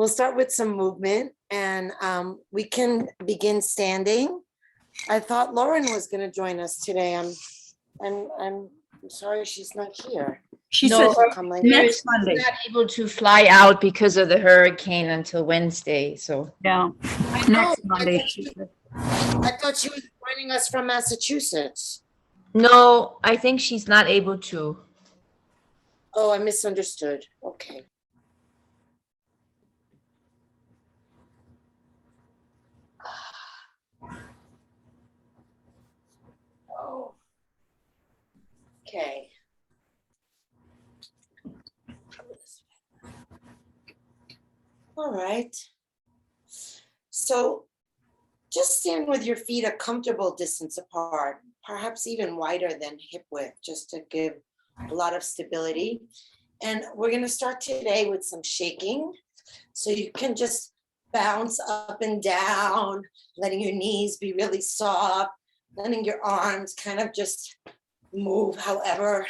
We'll start with some movement and we can begin standing. I thought Lauren was going to join us today. I'm sorry she's not here. She No, said Come like next Monday. not able to fly out because of the hurricane until Wednesday. So Yeah, I know. next Monday. She said. I thought she was joining us from Massachusetts. no, I think she's not able to. Oh, I misunderstood. Okay. Oh. Okay. All right. So just stand with your feet a comfortable distance apart, perhaps even wider than hip width, just to give a lot of stability. And we're going to start today with some shaking. So you can just bounce up and down, letting your knees be really soft, letting your arms kind of just move however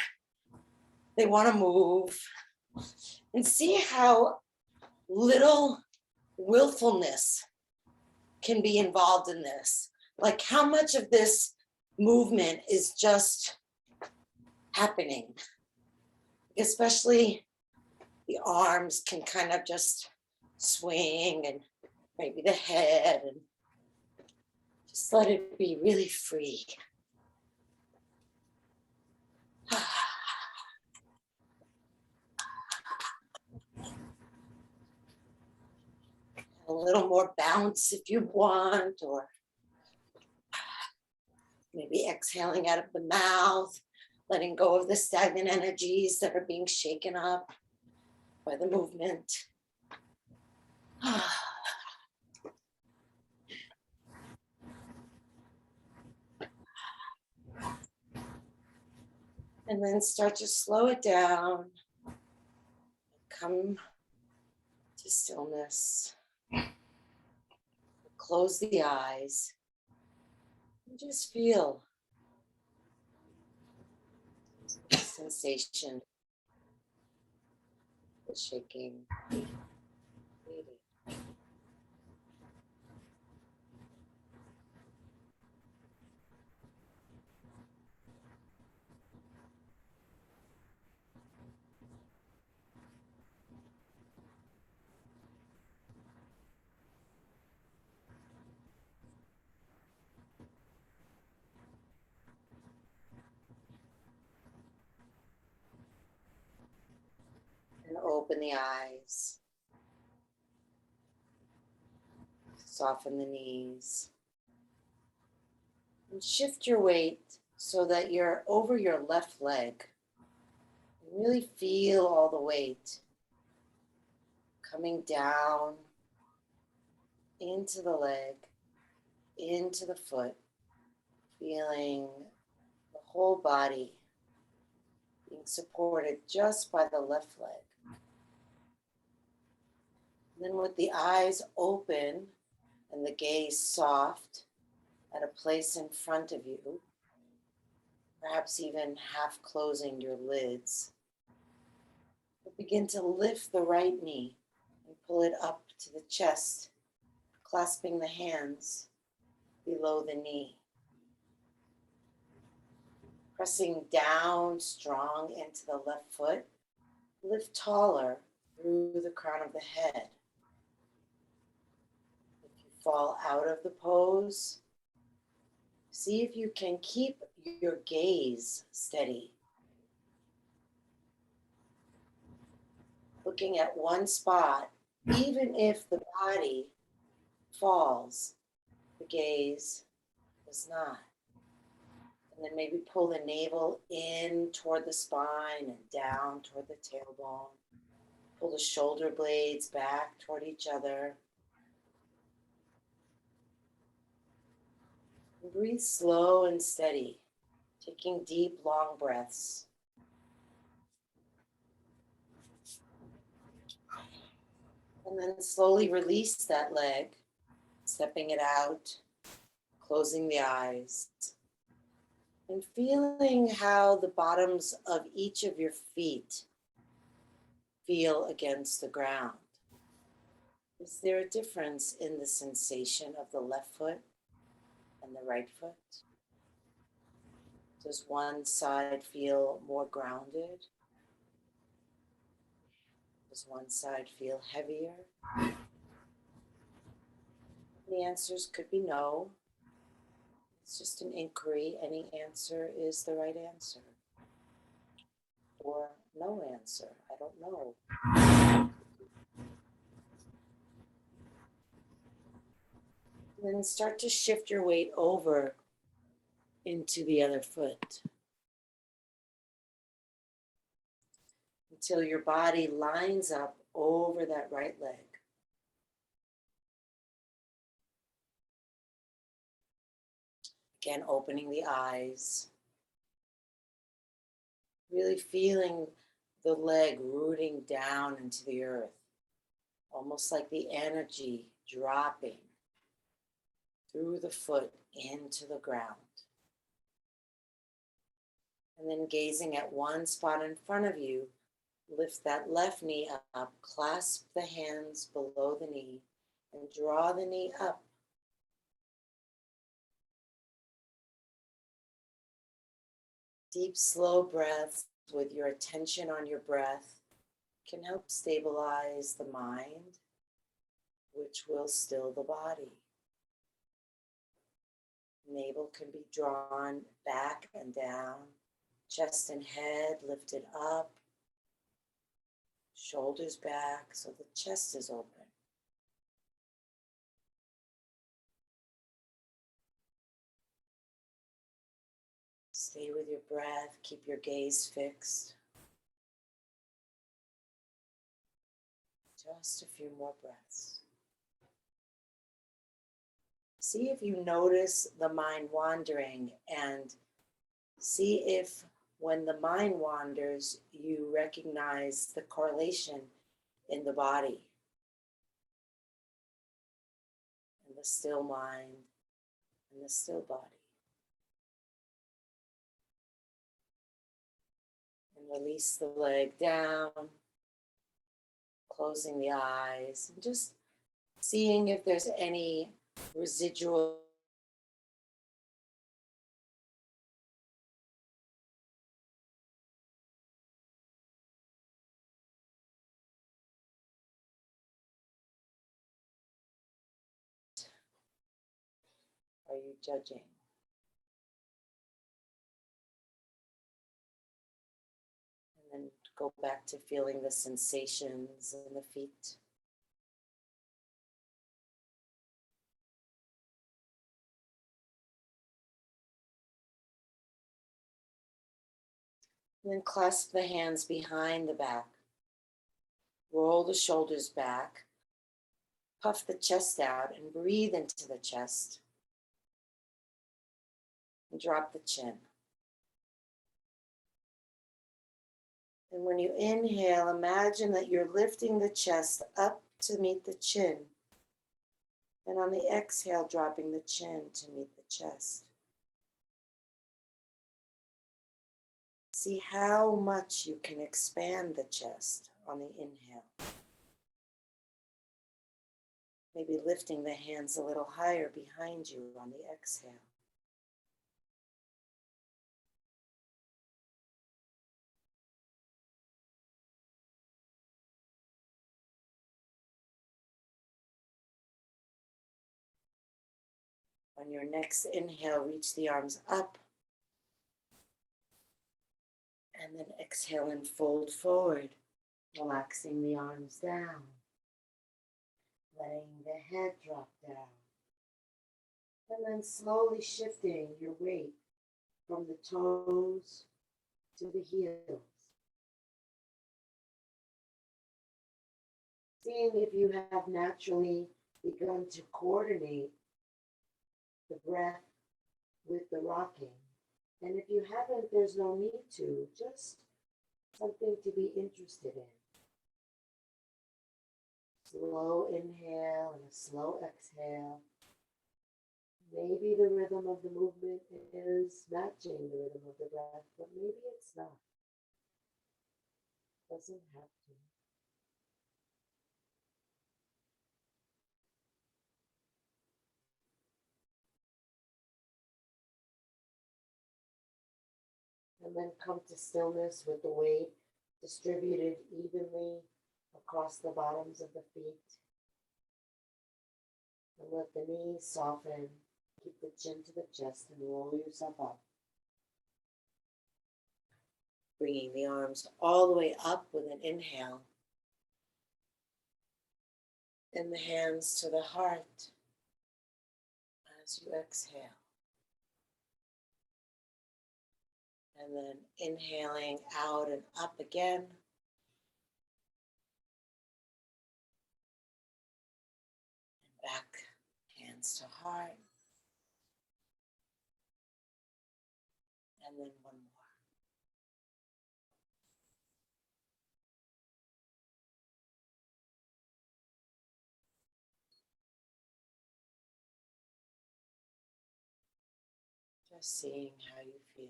they want to move. And see how little willfulness can be involved in this. Like how much of this movement is just happening. Especially the arms can kind of just swing and maybe the head, and just let it be really free. A little more bounce if you want, or maybe exhaling out of the mouth, letting go of the stagnant energies that are being shaken up by the movement. And then start to slow it down. Come to stillness. Close the eyes. And just feel the sensation, the shaking. And open the eyes. Soften the knees. And shift your weight so that you're over your left leg. And really feel all the weight coming down into the leg, into the foot, feeling the whole body being supported just by the left leg. Then with the eyes open and the gaze soft at a place in front of you, perhaps even half closing your lids, but begin to lift the right knee and pull it up to the chest, clasping the hands below the knee. Pressing down strong into the left foot, lift taller through the crown of the head. If you fall out of the pose, see if you can keep your gaze steady. Looking at one spot, even if the body falls, the gaze does not. And then maybe pull the navel in toward the spine and down toward the tailbone. Pull the shoulder blades back toward each other. And breathe slow and steady, taking deep, long breaths. And then slowly release that leg, stepping it out, closing the eyes. And feeling how the bottoms of each of your feet feel against the ground. Is there a difference in the sensation of the left foot and the right foot? Does one side feel more grounded? Does one side feel heavier? The answers could be no. It's just an inquiry. Any answer is the right answer. Or no answer. I don't know. And then start to shift your weight over into the other foot until your body lines up over that right leg. Again, opening the eyes, really feeling the leg rooting down into the earth, almost like the energy dropping through the foot into the ground. And then gazing at one spot in front of you, lift that left knee up, clasp the hands below the knee, and draw the knee up. Deep, slow breaths with your attention on your breath can help stabilize the mind, which will still the body. Navel can be drawn back and down, chest and head lifted up, shoulders back so the chest is open. Stay with your breath, keep your gaze fixed. Just a few more breaths. See if you notice the mind wandering, and see if when the mind wanders, you recognize the correlation in the body, in the still mind, and the still body. And release the leg down, closing the eyes, and just seeing if there's any residual are you judging? And then go back to feeling the sensations in the feet. And then clasp the hands behind the back. Roll the shoulders back. Puff the chest out and breathe into the chest. And drop the chin. And when you inhale, imagine that you're lifting the chest up to meet the chin. And on the exhale, dropping the chin to meet the chest. See how much you can expand the chest on the inhale. Maybe lifting the hands a little higher behind you on the exhale. On your next inhale, reach the arms up. And then exhale and fold forward, relaxing the arms down, letting the head drop down. And then slowly shifting your weight from the toes to the heels. Seeing if you have naturally begun to coordinate the breath with the rocking. And if you haven't, there's no need to, just something to be interested in. Slow inhale and a slow exhale. Maybe the rhythm of the movement is matching the rhythm of the breath, but maybe it's not. Doesn't have to. And then come to stillness with the weight distributed evenly across the bottoms of the feet. And let the knees soften. Keep the chin to the chest and roll yourself up. Bringing the arms all the way up with an inhale. And the hands to the heart as you exhale. And then inhaling out and up again. And back, hands to heart. And then one more. Just seeing how you feel.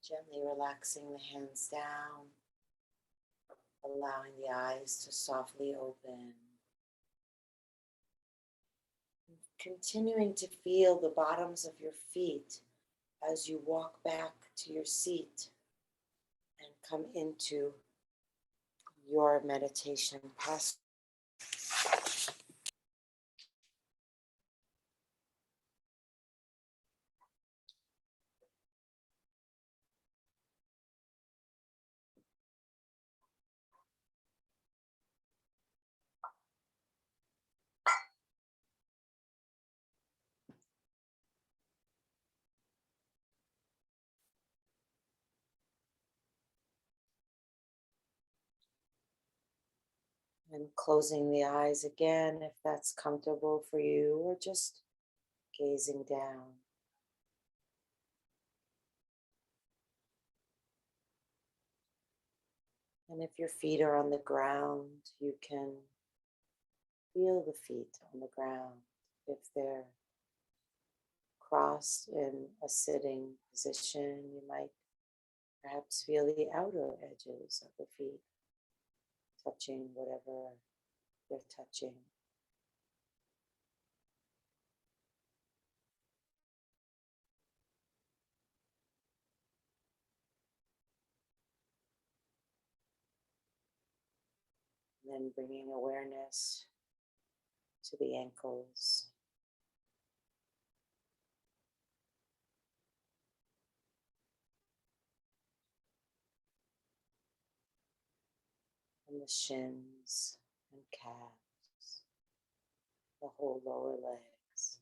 Gently relaxing the hands down, allowing the eyes to softly open. Continuing to feel the bottoms of your feet as you walk back to your seat and come into your meditation posture. And closing the eyes again if that's comfortable for you, or just gazing down. And if your feet are on the ground, you can feel the feet on the ground. If they're crossed in a sitting position, you might perhaps feel the outer edges of the feet touching whatever they're touching. And then bringing awareness to the ankles. And the shins and calves, the whole lower legs.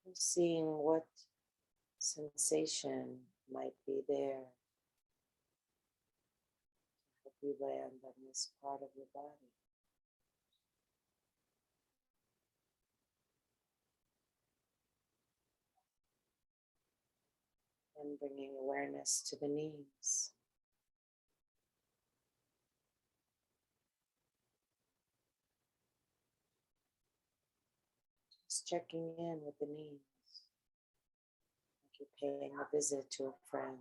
And seeing what sensation might be there. Help you land on this part of your body. And bringing awareness to the knees. Just checking in with the knees. Like you're paying a visit to a friend.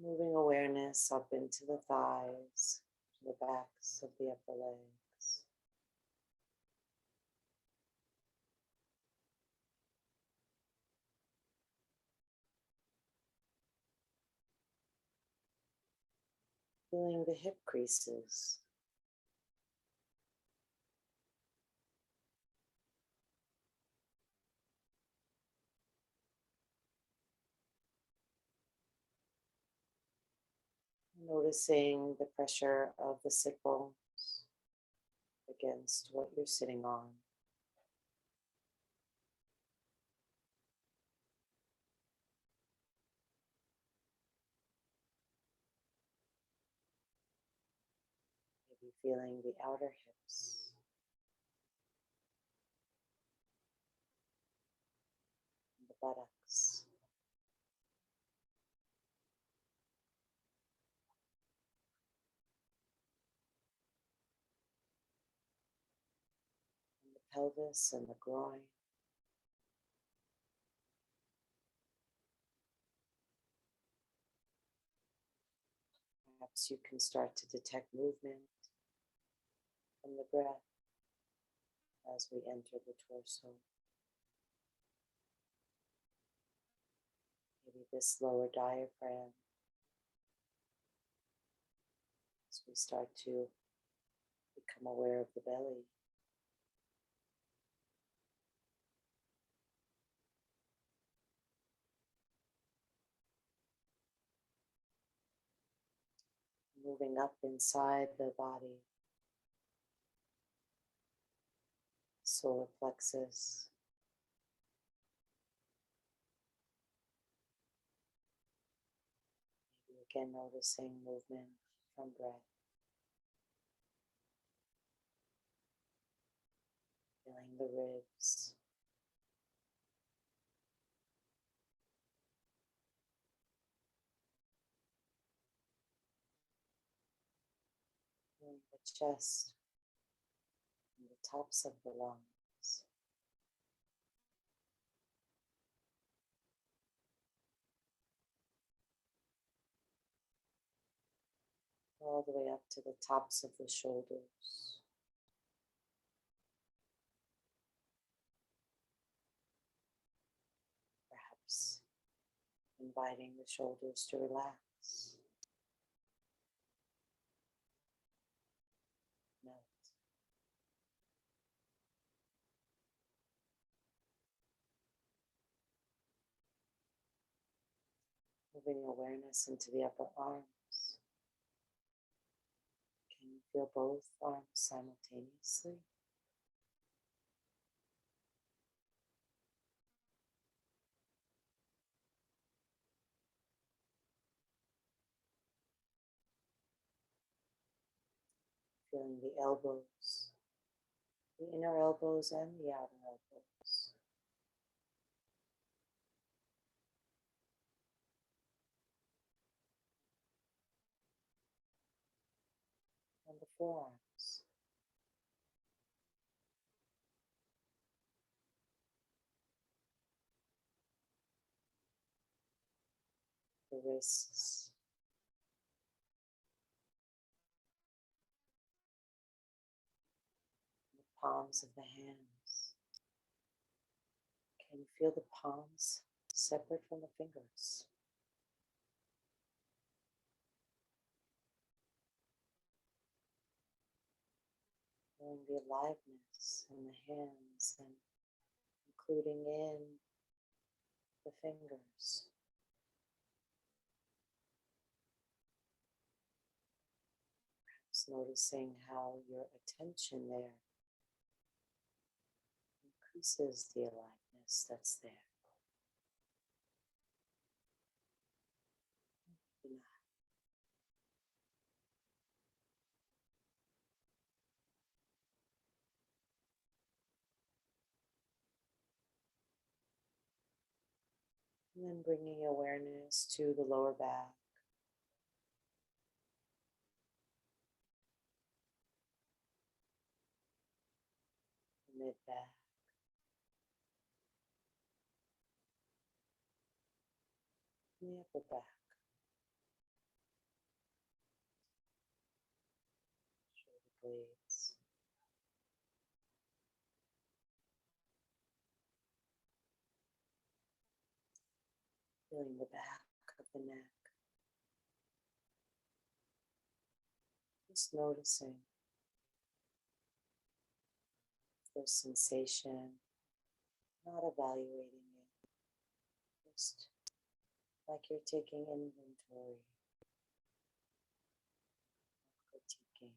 Moving awareness up into the thighs, to the backs of the upper legs. Feeling the hip creases. Noticing the pressure of the sit bones against what you're sitting on. Maybe feeling the outer hips. And the buttocks. pelvis and the groin. Perhaps you can start to detect movement from the breath as we enter the torso. Maybe this lower diaphragm as we start to become aware of the belly. Moving up inside the body, solar plexus, maybe again noticing movement from breath, feeling the ribs, feeling the chest and the tops of the lungs. All the way up to the tops of the shoulders. Perhaps inviting the shoulders to relax. Melt. Moving awareness into the upper arms. Can you feel both arms simultaneously? Feeling the elbows, the inner elbows and the outer elbows. And the forearms. The wrists. The palms of the hands. Can you feel the palms separate from the fingers? Feeling the aliveness in the hands and including in the fingers. Just noticing how your attention there increases the aliveness that's there. And then bringing awareness to the lower back. The mid back. And the upper back. Shoulder blades. Feeling the back of the neck. Just noticing the sensation, not evaluating it, just like you're taking inventory, not critiquing.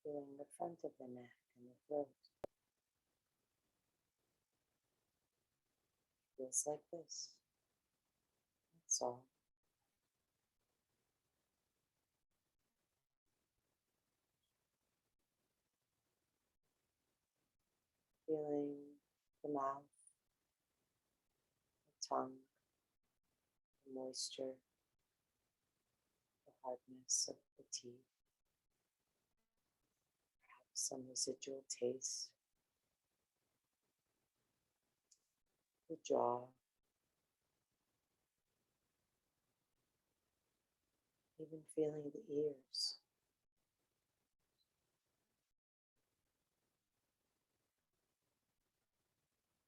Feeling the front of the neck and the throat. Feels like this. That's all. Feeling the mouth, the tongue, the moisture, the hardness of the teeth. some residual taste. The jaw. Even feeling the ears.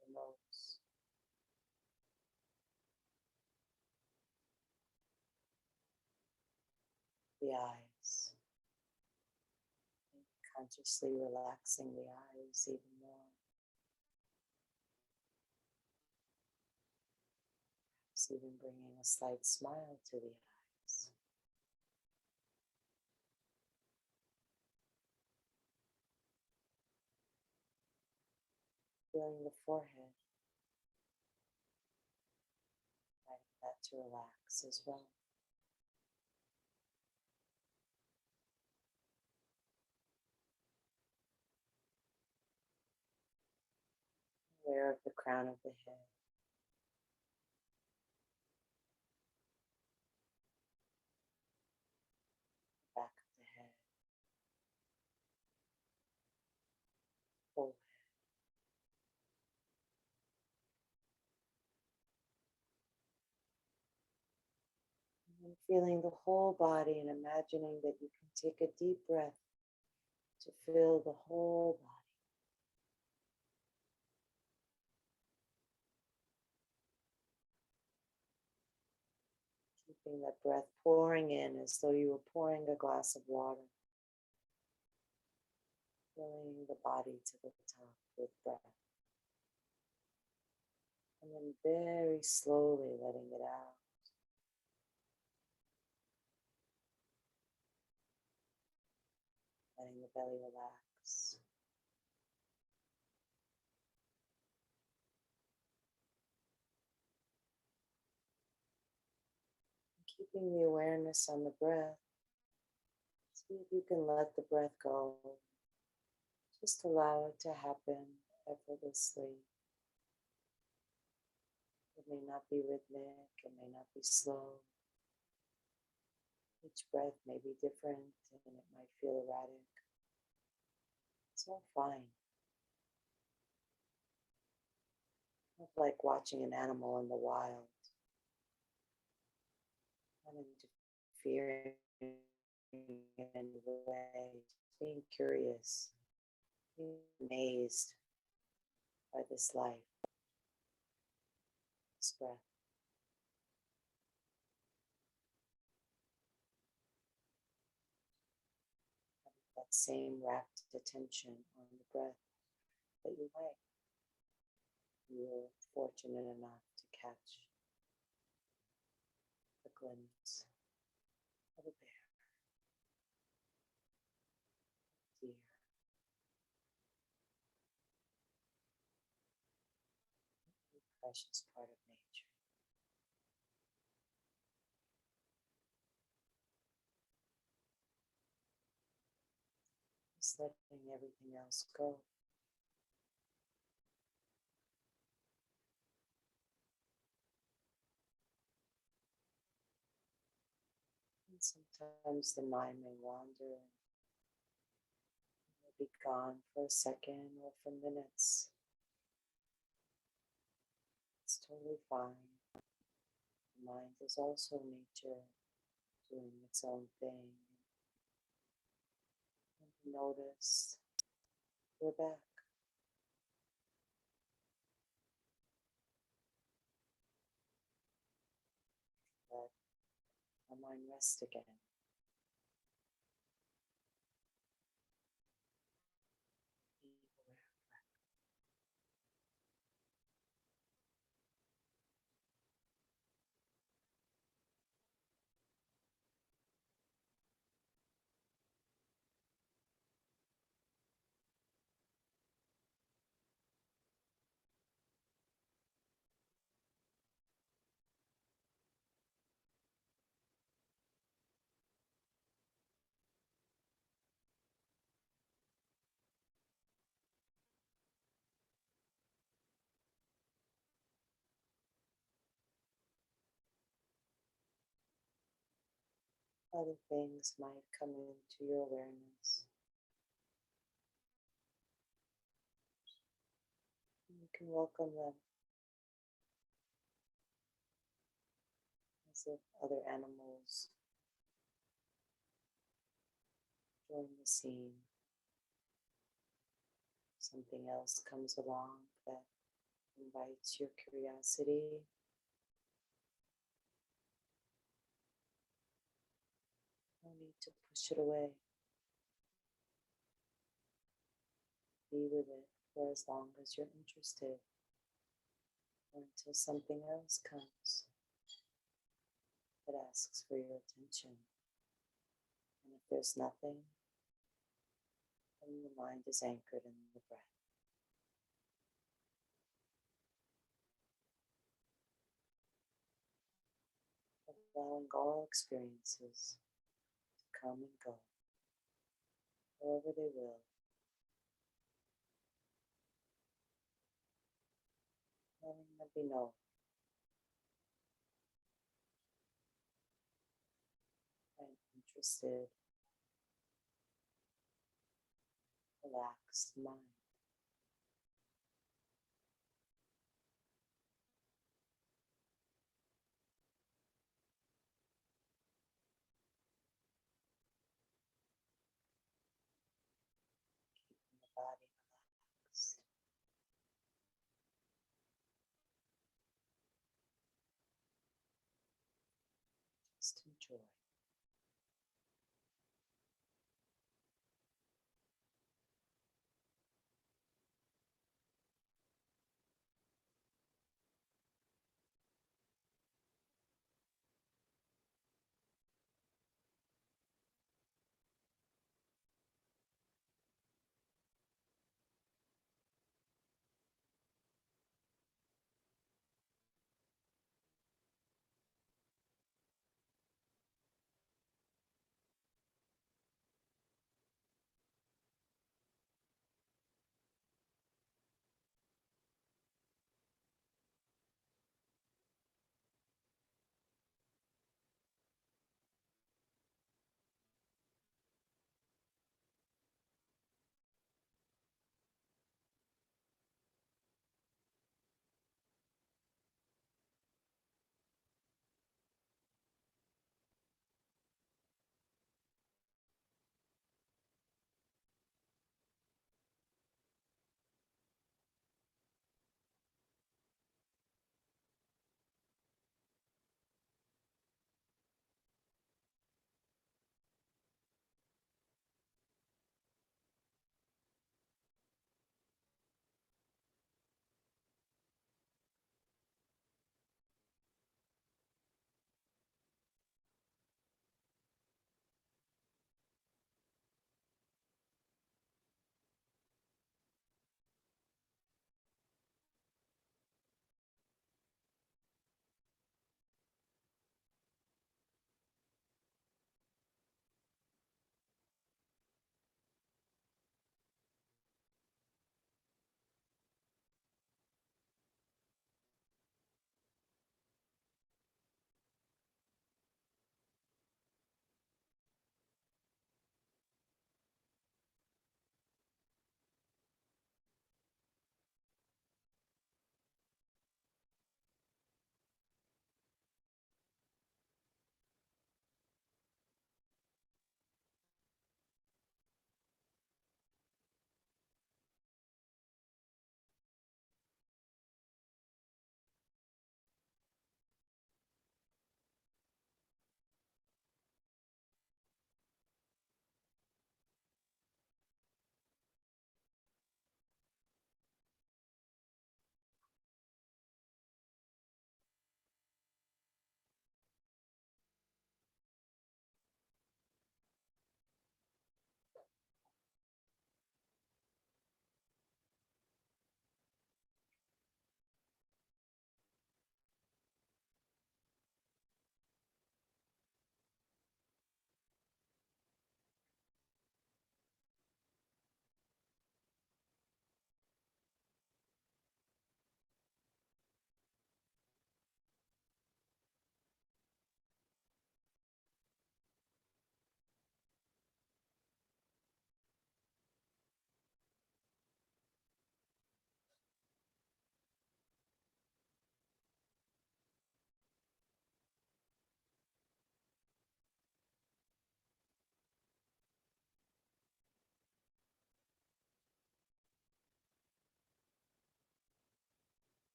The nose. The eyes. And consciously relaxing the eyes even more. Perhaps even bringing a slight smile to the eyes. Feeling the forehead. Inviting that to relax as well. Aware of the crown of the head. Back of the head. Forehead. And feeling the whole body and imagining that you can take a deep breath to fill the whole body. Keeping that breath pouring in as though you were pouring a glass of water. Filling the body to the top with breath. And then very slowly letting it out. Letting the belly relax. And keeping the awareness on the breath. See if you can let the breath go. Just allow it to happen effortlessly. It may not be rhythmic, it may not be slow. Each breath may be different and it might feel erratic. It's all fine. Not like watching an animal in the wild. Not interfering in any way. Being curious. Being amazed by this life. This breath. That same rapt attention on the breath that you like. You're fortunate enough to catch a glimpse of a bear, deer, a precious part of nature. Just letting everything else go. And sometimes the mind may wander and be gone for a second or for minutes. It's totally fine. The mind is also nature doing its own thing. And notice we're back. Let our mind rest again. Be aware of breath. Other things might come into your awareness. can welcome them as if other animals join the scene. Something else comes along that invites your curiosity. No need to push it away. Be with it for as long as you're interested, or until something else comes that asks for your attention. And if there's nothing, then the mind is anchored in the breath. Allowing all experiences to come and go, however they will. Letting them be known. And interested, relaxed mind. Keeping the body relaxed. Just enjoy.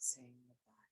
Same with that.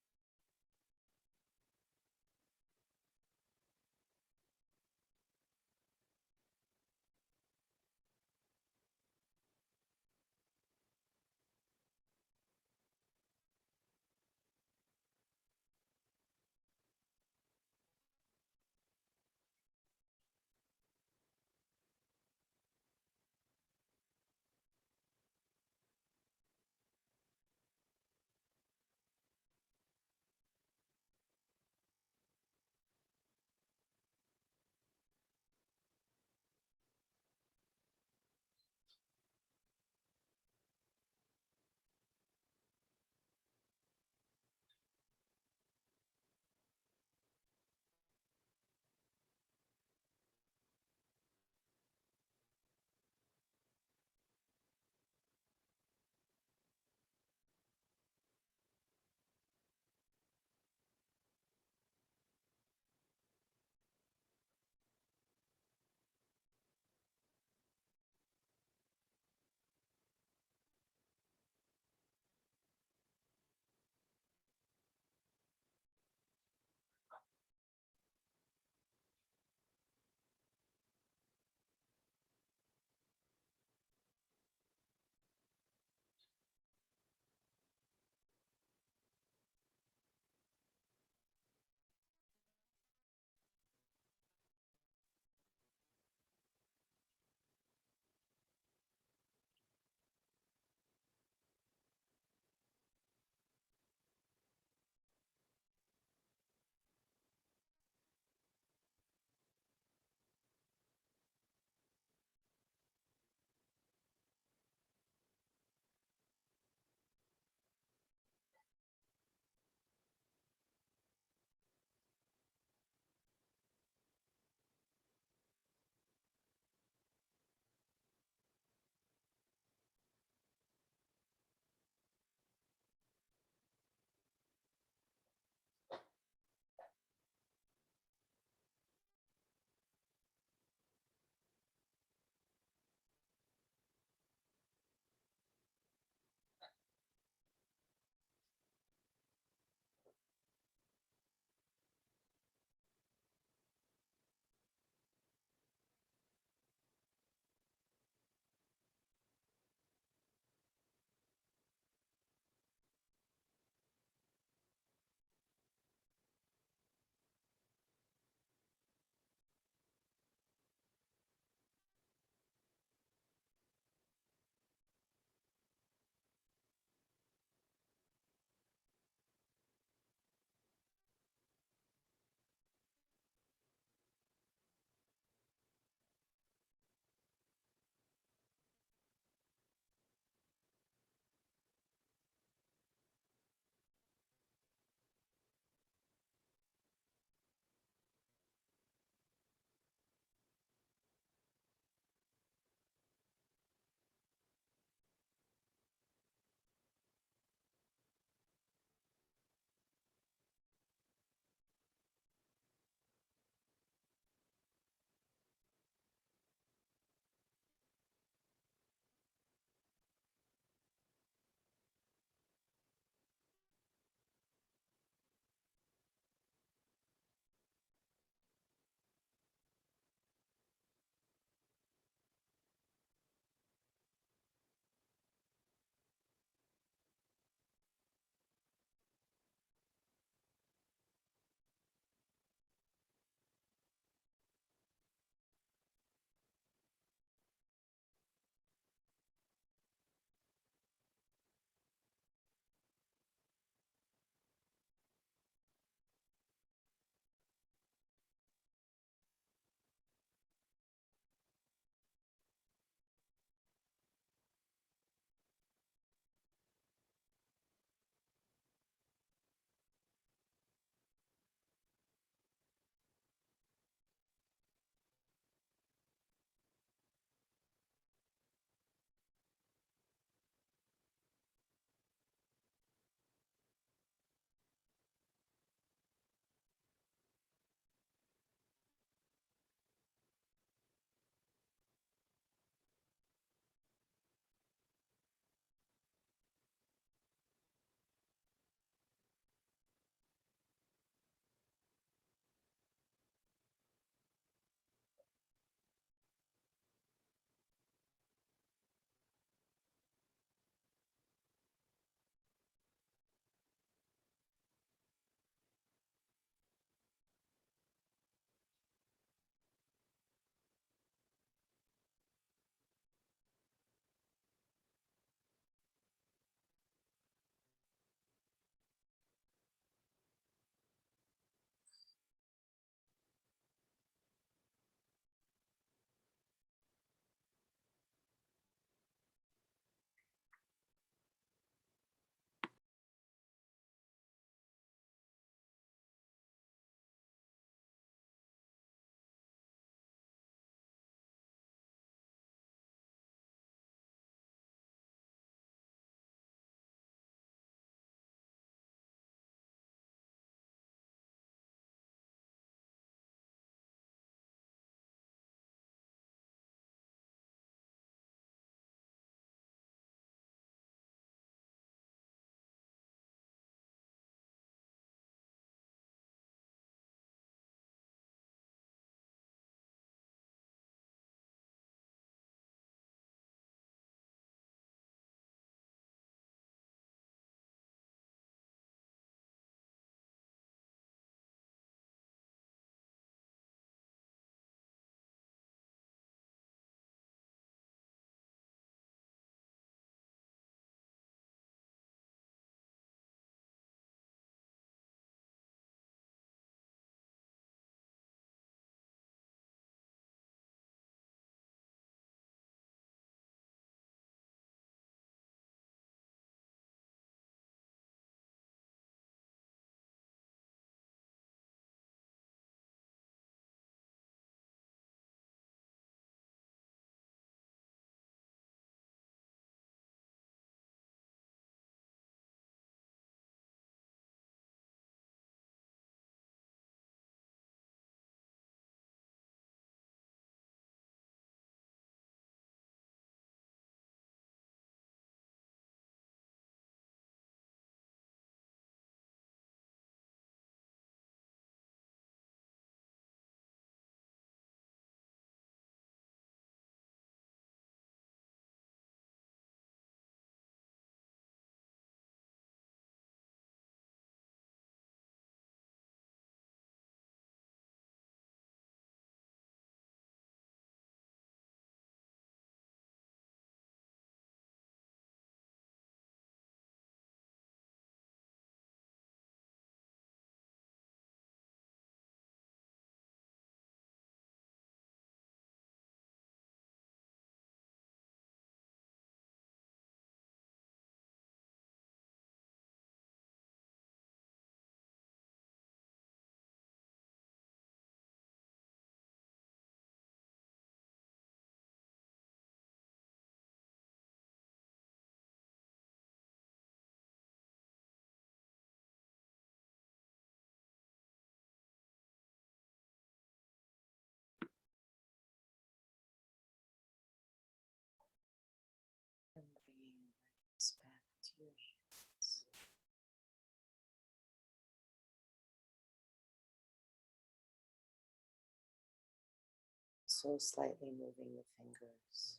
Also slightly moving the fingers.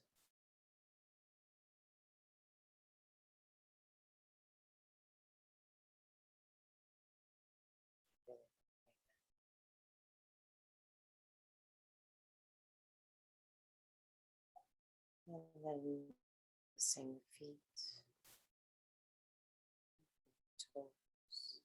And then noticing the feet, toes.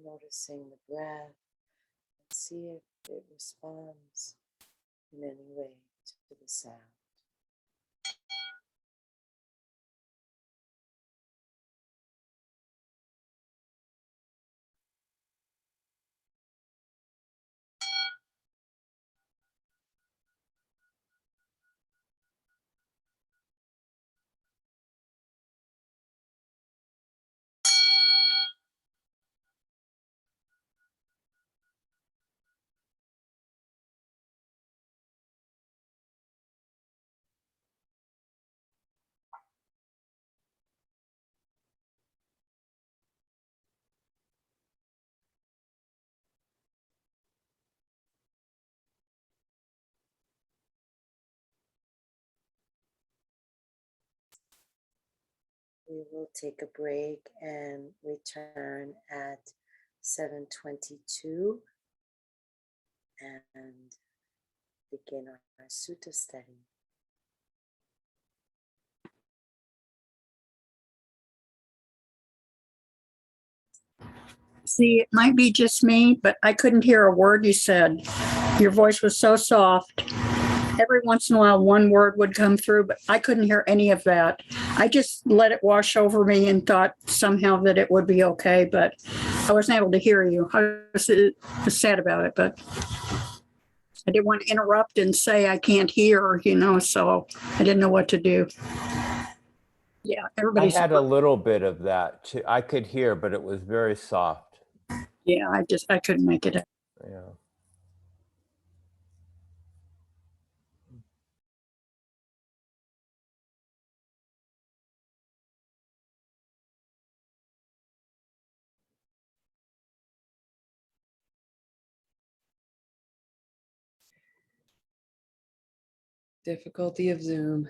Noticing the breath. See if it responds in any way to the sound. We will take a break and return at 7:22 and begin our sutta study. See, it might be just me, but I couldn't hear a word you said. Your voice was so soft. Every once in a while, one word would come through, but I couldn't hear any of that. I just let it wash over me and thought somehow that it would be okay, but I wasn't able to hear you. I was sad about it, but I didn't want to interrupt and say I can't hear, so I didn't know what to do. Yeah, I everybody's. had a little bit of that too. I could hear, but it was very soft. Yeah, I couldn't make it. Yeah. Difficulty of Zoom.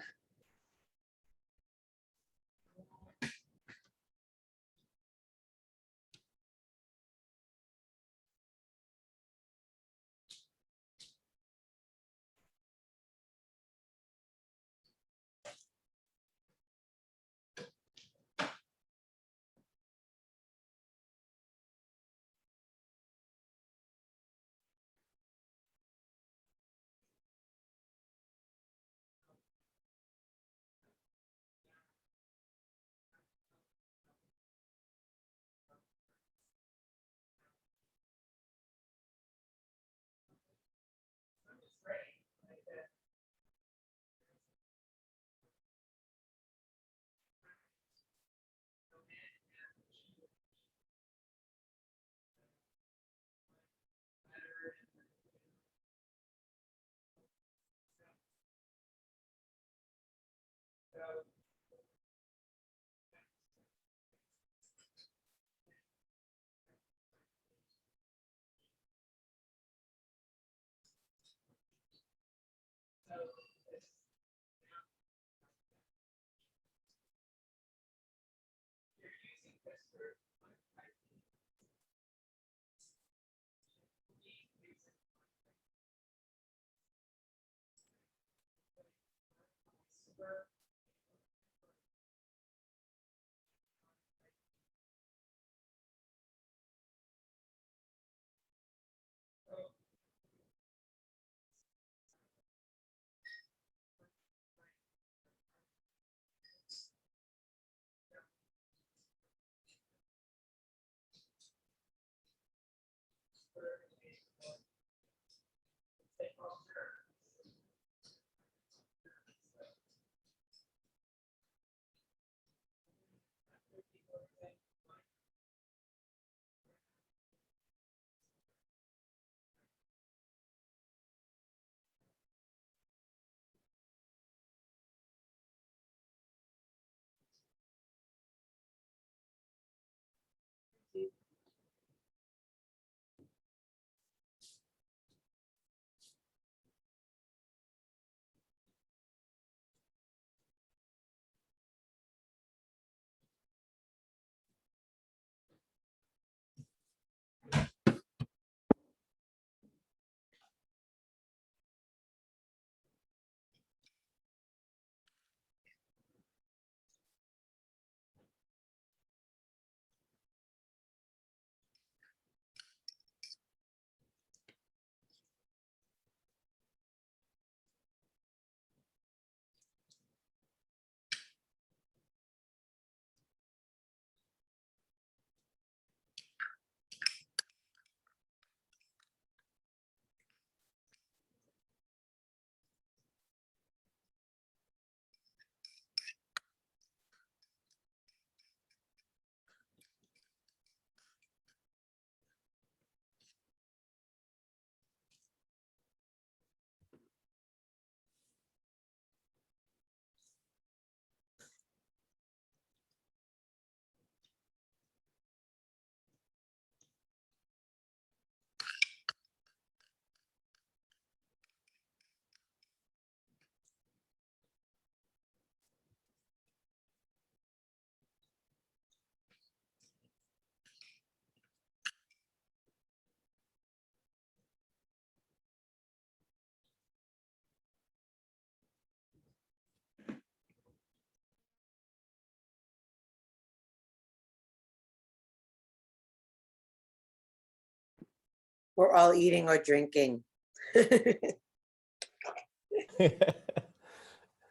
We're all eating or drinking.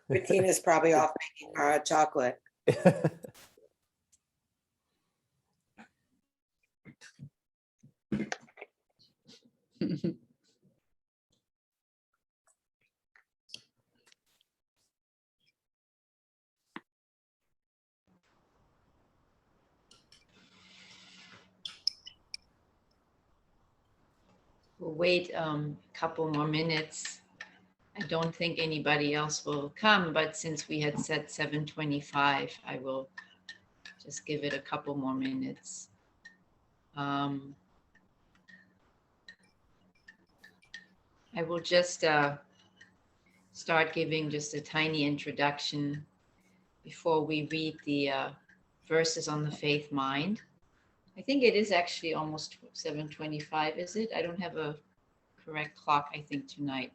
Bettina's probably off making her hot chocolate. We'll wait a couple more minutes. I don't think anybody else will come, but since we had said 7:25, I will just give it a couple more minutes. I will just start giving just a tiny introduction before we read the verses on the faith mind. I think it is actually almost 7:25, is it? I don't have a correct clock, I think, tonight.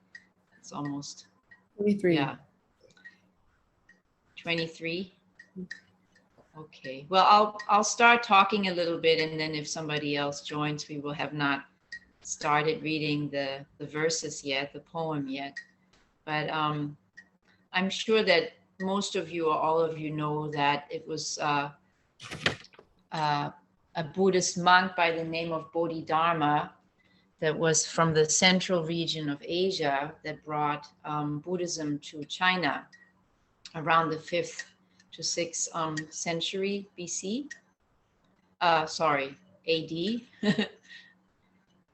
It's almost, 23. yeah. 23? Okay, well, I'll start talking a little bit, and then if somebody else joins, we will have not started reading the verses yet, the poem yet. But I'm sure that most of you or all of you know that it was a Buddhist monk by the name of Bodhidharma that was from the central region of Asia that brought Buddhism to China around the 5th to 6th century BC. Sorry, AD.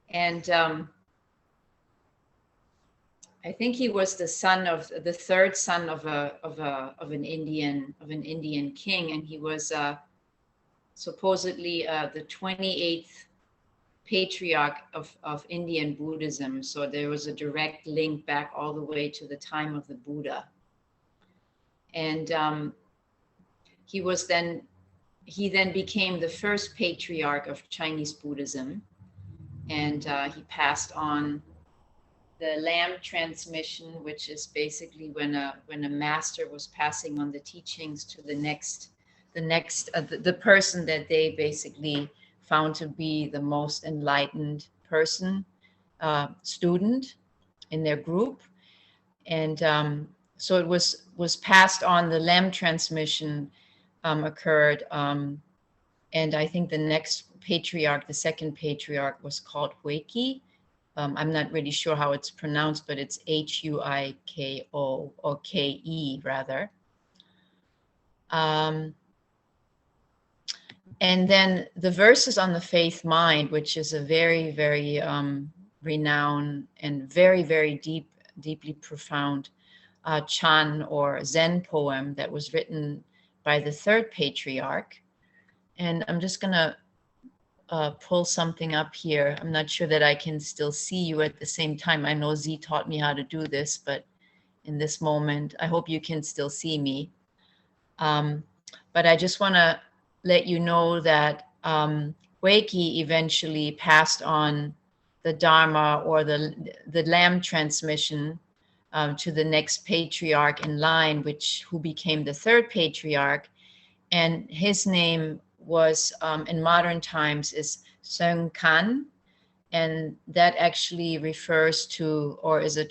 And I think he was the third son of an Indian king, and he was supposedly the 28th patriarch of Indian Buddhism. So there was a direct link back all the way to the time of the Buddha. And he then became the first patriarch of Chinese Buddhism, and he passed on the Lamb transmission, which is basically when a master was passing on the teachings to the person that they basically found to be the most enlightened person, student in their group. And so it was passed on. The Lamb transmission occurred, and I think the next patriarch, the second patriarch, was called Huiki. I'm not really sure how it's pronounced, but it's Huiko, or Ke rather. And then the verses on the faith mind, which is a very, very renowned and very, very deeply profound Chan or Zen poem that was written by the third patriarch. And I'm just going to pull something up here. I'm not sure that I can still see you at the same time. I know Z taught me how to do this, but in this moment, I hope you can still see me. But I just want to let you know that Huiki eventually passed on the Dharma or the Lamb transmission to the next patriarch in line, who became the third patriarch. And his name was, in modern times, is Seung Kan. And that actually refers to, or is the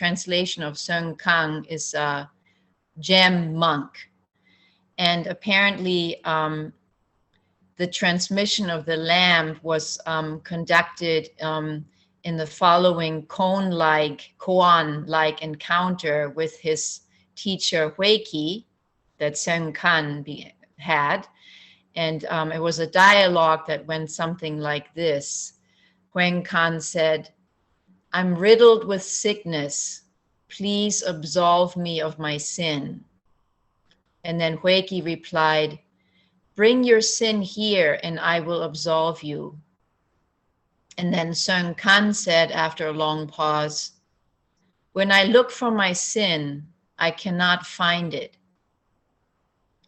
translation of Seung Kan is gem monk. And apparently the transmission of the Lamb was conducted in the following koan-like encounter with his teacher Huiki that Seung Kan had. And it was a dialogue that went something like this. Huang Kan said, "I'm riddled with sickness. Please absolve me of my sin." And then Huiki replied, "Bring your sin here and I will absolve you." And then Seung Kan said after a long pause, "When I look for my sin, I cannot find it."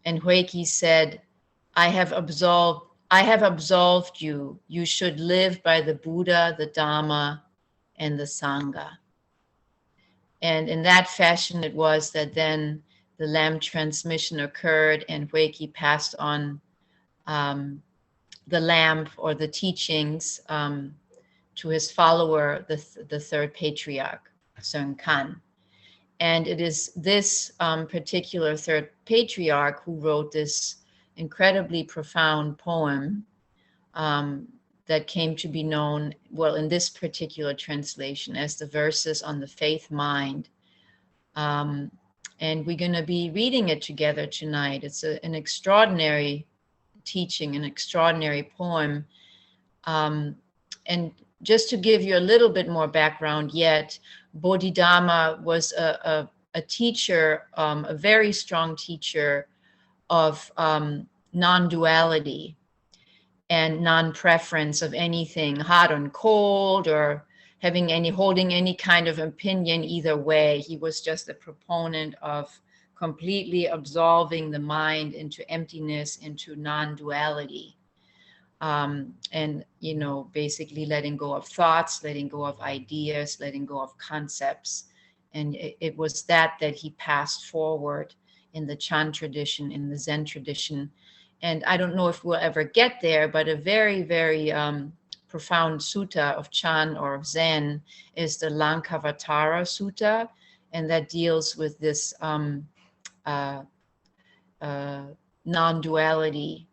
And Huiki said, I have absolved you. You should live by the Buddha, the Dhamma, and the Sangha. And in that fashion it was that then the Lamb transmission occurred and Huiki passed on the Lamb or the teachings to his follower, the third patriarch, Sun Kan. And it is this particular third patriarch who wrote this incredibly profound poem that came to be known, well, in this particular translation, as the verses on the faith mind. And we're going to be reading it together tonight. It's an extraordinary teaching, an extraordinary poem. And just to give you a little bit more background yet, Bodhidharma was a teacher, a very strong teacher of non-duality and non-preference of anything hot and cold, or holding any kind of opinion either way. He was just a proponent of completely absolving the mind into emptiness, into non-duality. And, you know, basically letting go of thoughts, letting go of ideas, letting go of concepts. And it was that he passed forward in the Chan tradition, in the Zen tradition. And I don't know if we'll ever get there, but a very, very profound sutta of Chan or of Zen is the Lankavatara Sutta. And that deals with this non-duality.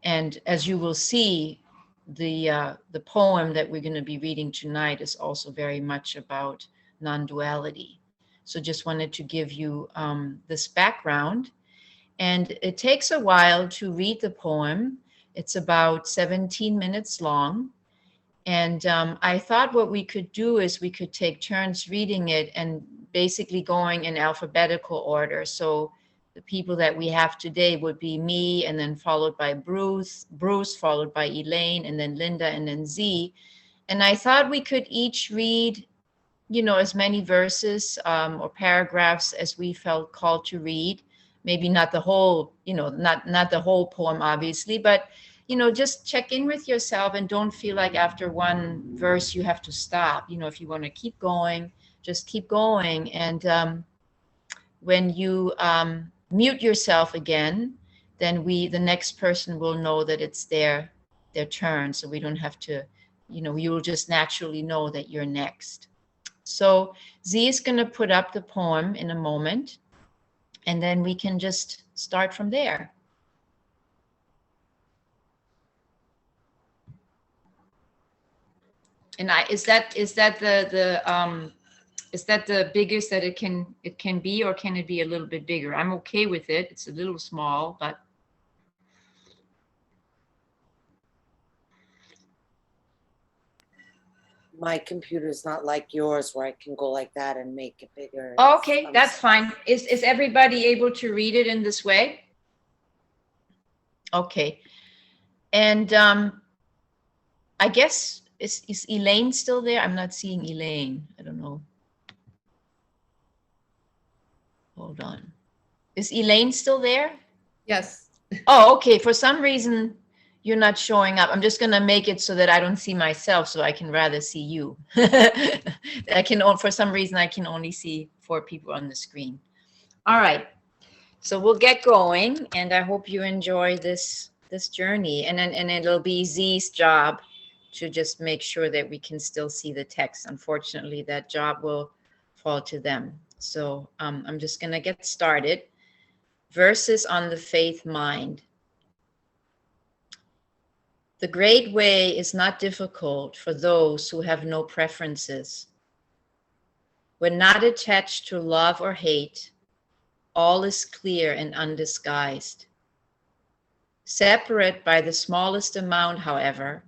And as you will see, the poem that we're going to be reading tonight is also very much about non-duality. So just wanted to give you this background. And it takes a while to read the poem. It's about 17 minutes long. And I thought what we could do is we could take turns reading it and basically going in alphabetical order. So the people that we have today would be me, and then followed by Bruce, followed by Elaine, and then Linda, and then Z. And I thought we could each read, you know, as many verses or paragraphs as we felt called to read. Maybe not the whole, you know, not the whole poem, obviously, but, you know, just check in with yourself and don't feel like after one verse you have to stop. You know, if you want to keep going, just keep going. And when you mute yourself again, then the next person will know that it's their turn. So we don't have to, you know, you will just naturally know that you're next. So Z is going to put up the poem in a moment, and then we can just start from there. And is that the biggest that it can be, or can it be a little bit bigger? I'm okay with it. It's a little small, but. My computer is not like yours where I can go like that and make it bigger. Okay, that's fine. Is everybody able to read it in this way? Okay. And I guess, is Elaine still there? I'm not seeing Elaine. I don't know. Hold on. Is Elaine still there? Yes. Oh, okay. For some reason, you're not showing up. I'm just going to make it so that I don't see myself, so I can rather see you. For some reason, I can only see 4 people on the screen. All right. So we'll get going, and I hope you enjoy this journey. And it'll be Z's job to just make sure that we can still see the text. Unfortunately, that job will fall to them. So I'm just going to get started. Verses on the faith mind. The great way is not difficult for those who have no preferences. When not attached to love or hate, all is clear and undisguised. Separate by the smallest amount, however,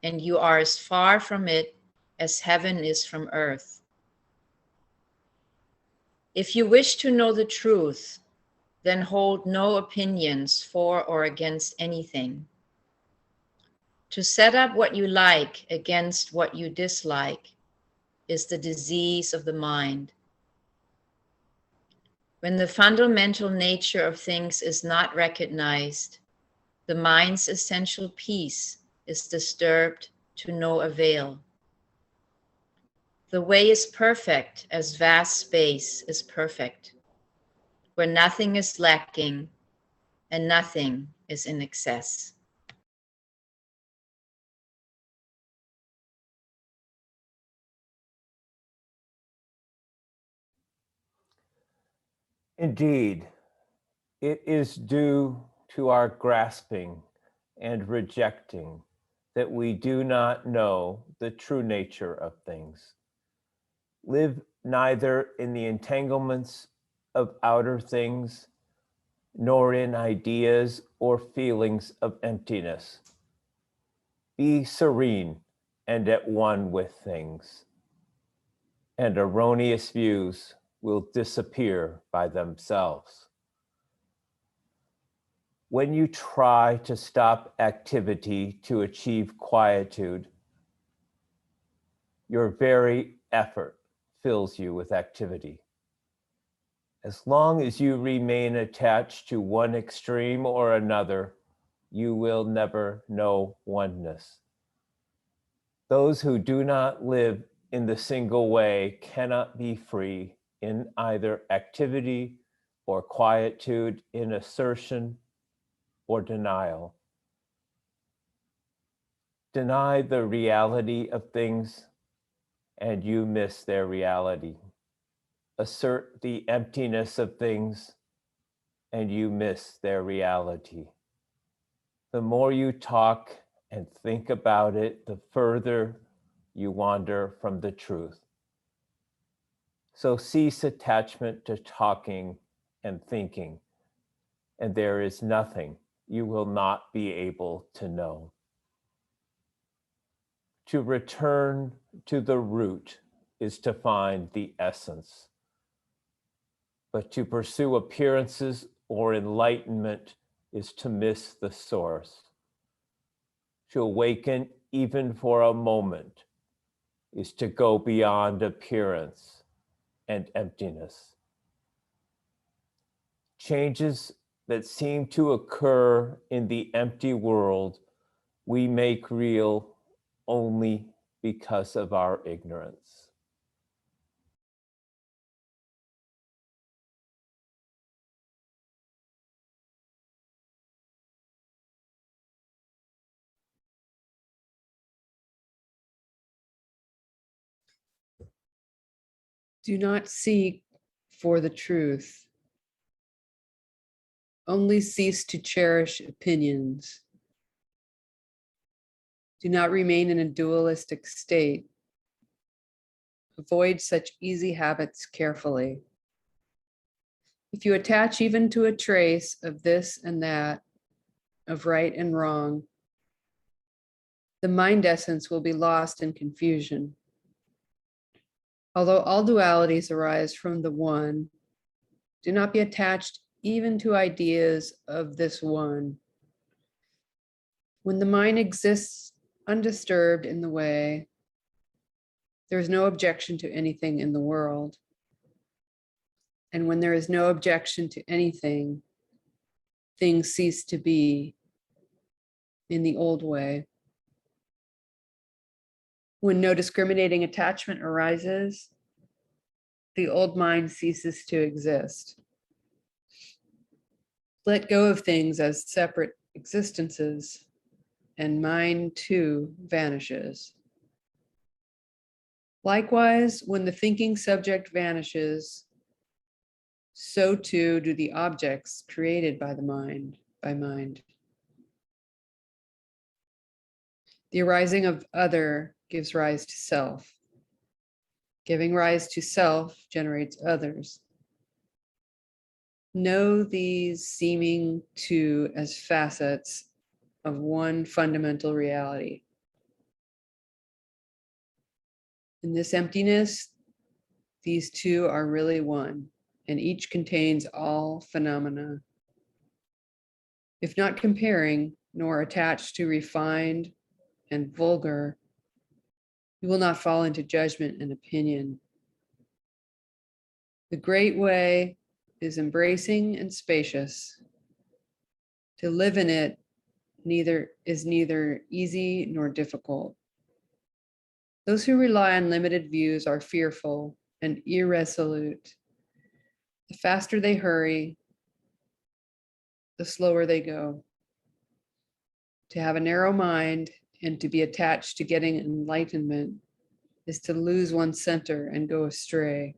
and you are as far from it as heaven is from earth. If you wish to know the truth, then hold no opinions for or against anything. To set up what you like against what you dislike is the disease of the mind. When the fundamental nature of things is not recognized, the mind's essential peace is disturbed to no avail. The way is perfect as vast space is perfect, where nothing is lacking and nothing is in excess. Indeed, it is due to our grasping and rejecting that we do not know the true nature of things. Live neither in the entanglements of outer things, nor in ideas or feelings of emptiness. Be serene and at one with things, and erroneous views will disappear by themselves. When you try to stop activity to achieve quietude, your very effort fills you with activity. As long as you remain attached to one extreme or another, you will never know oneness. Those who do not live in the single way cannot be free in either activity or quietude, in assertion or denial. Deny the reality of things and you miss their reality. Assert the emptiness of things and you miss their reality. The more you talk and think about it, the further you wander from the truth. So cease attachment to talking and thinking, and there is nothing you will not be able to know. To return to the root is to find the essence. But to pursue appearances or enlightenment is to miss the source. To awaken even for a moment is to go beyond appearance and emptiness. Changes that seem to occur in the empty world we make real only because of our ignorance. Do not seek for the truth. Only cease to cherish opinions. Do not remain in a dualistic state. Avoid such easy habits carefully. If you attach even to a trace of this and that, of right and wrong, the mind essence will be lost in confusion. Although all dualities arise from the one, do not be attached even to ideas of this one. When the mind exists undisturbed in the way, there is no objection to anything in the world. And when there is no objection to anything, things cease to be in the old way. When no discriminating attachment arises, the old mind ceases to exist. Let go of things as separate existences, and mind too vanishes. Likewise, when the thinking subject vanishes, so too do the objects created by the mind, by mind. The arising of other gives rise to self. Giving rise to self generates others. Know these seeming two as facets of one fundamental reality. In this emptiness, these two are really one, and each contains all phenomena. If not comparing, nor attached to refined and vulgar, you will not fall into judgment and opinion. The great way is embracing and spacious. To live in it is neither easy nor difficult. Those who rely on limited views are fearful and irresolute. The faster they hurry, the slower they go. To have a narrow mind and to be attached to getting enlightenment is to lose one's center and go astray.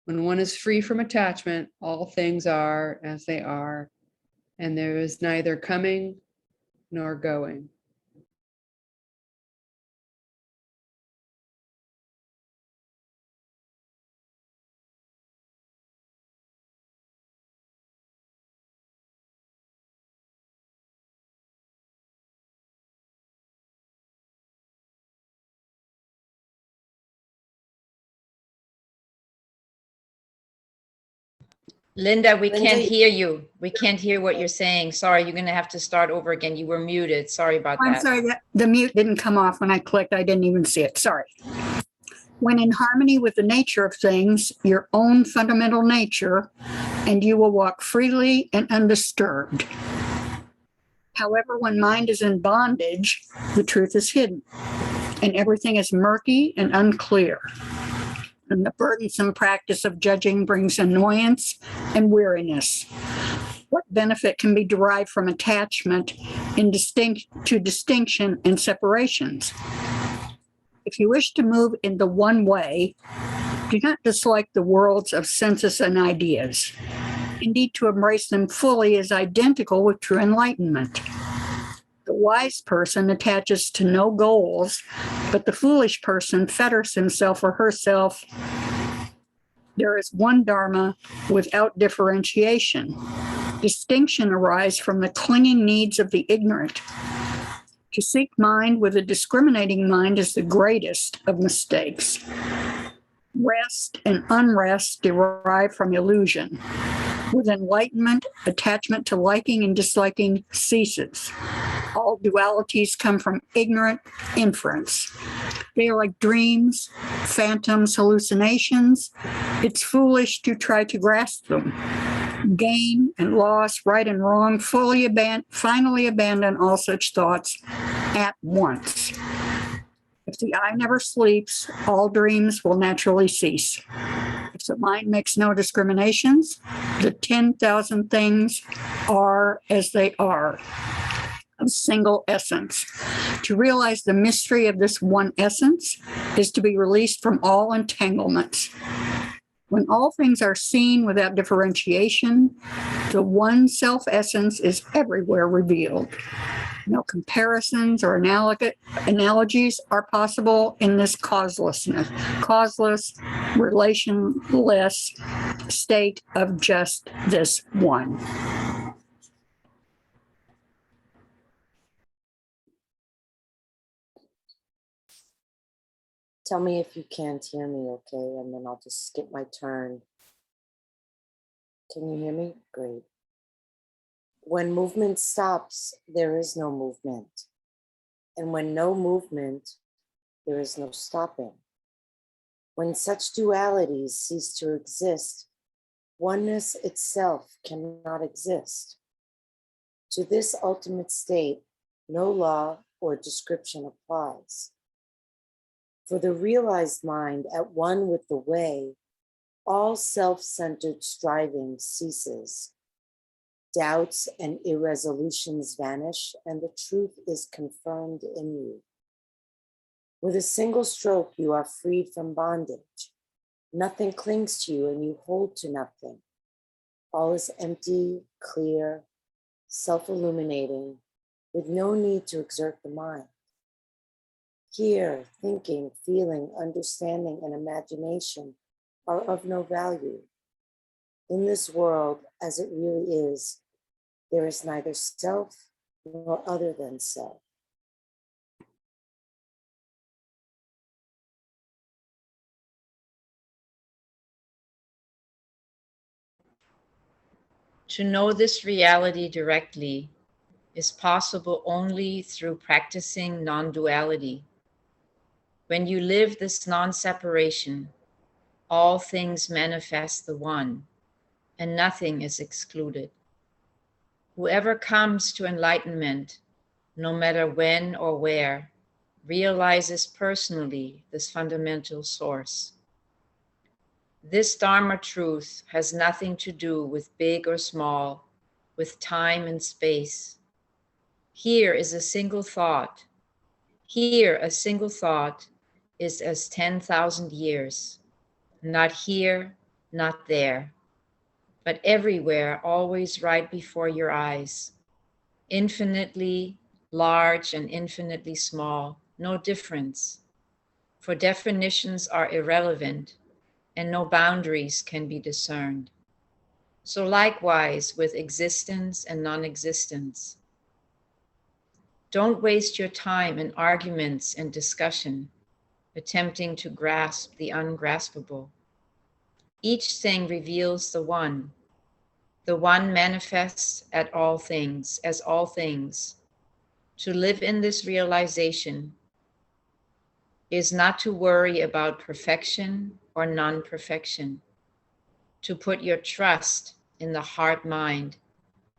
When one is free from attachment, all things are as they are, and there is neither coming nor going. Linda, we Linda, can't you- hear you. We can't hear what you're saying. Sorry, you're going to have to start over again. You were muted. Sorry about I'm that. sorry, the mute didn't come off when I clicked. I didn't even see it. Sorry. When in harmony with the nature of things, your own fundamental nature, and you will walk freely and undisturbed. However, when mind is in bondage, the truth is hidden, and everything is murky and unclear. And the burdensome practice of judging brings annoyance and weariness. What benefit can be derived from attachment to distinction and separations? If you wish to move in the one way, do not dislike the worlds of senses and ideas. Indeed, to embrace them fully is identical with true enlightenment. The wise person attaches to no goals, but the foolish person fetters himself or herself. There is one Dharma without differentiation. Distinction arises from the clinging needs of the ignorant. To seek mind with a discriminating mind is the greatest of mistakes. Rest and unrest derive from illusion. With enlightenment, attachment to liking and disliking ceases. All dualities come from ignorant inference. They are like dreams, phantoms, hallucinations. It's foolish to try to grasp them. Gain and loss, right and wrong, finally abandon all such thoughts at once. If the eye never sleeps, all dreams will naturally cease. If the mind makes no discriminations, the 10,000 things are as they are, a single essence. To realize the mystery of this one essence is to be released from all entanglements. When all things are seen without differentiation, the one self-essence is everywhere revealed. No comparisons or analogies are possible in this causeless, relationless state of just this one. tell me if you can't hear me, okay? And then I'll just skip my turn. Can you hear me? Great. When movement stops, there is no movement. And when no movement, there is no stopping. When such dualities cease to exist, oneness itself cannot exist. To this ultimate state, no law or description applies. For the realized mind at one with the way, all self-centered striving ceases. Doubts and irresolutions vanish, and the truth is confirmed in you. With a single stroke, you are freed from bondage. Nothing clings to you, and you hold to nothing. All is empty, clear, self-illuminating, with no need to exert the mind. Here, thinking, feeling, understanding, and imagination are of no value. In this world, as it really is, there is neither self nor other than self. To know this reality directly is possible only through practicing non-duality. When you live this non-separation, all things manifest the one, and nothing is excluded. Whoever comes to enlightenment, no matter when or where, realizes personally this fundamental source. This Dharma truth has nothing to do with big or small, with time and space. Here is a single thought. Here, a single thought is as 10,000 years. Not here, not there, but everywhere, always right before your eyes, infinitely large and infinitely small, no difference, for definitions are irrelevant and no boundaries can be discerned. So likewise with existence and non-existence. Don't waste your time in arguments and discussion, attempting to grasp the ungraspable. Each thing reveals the one. The one manifests at all things, as all things. To live in this realization is not to worry about perfection or non-perfection. To put your trust in the heart mind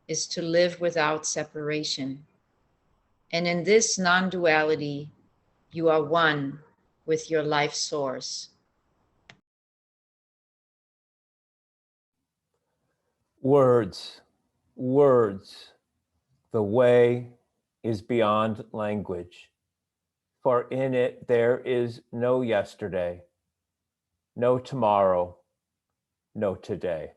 is to live without separation. And in this non-duality, you are one with your life source. Words, words. The way is beyond language, for in it there is no yesterday, no tomorrow, no today.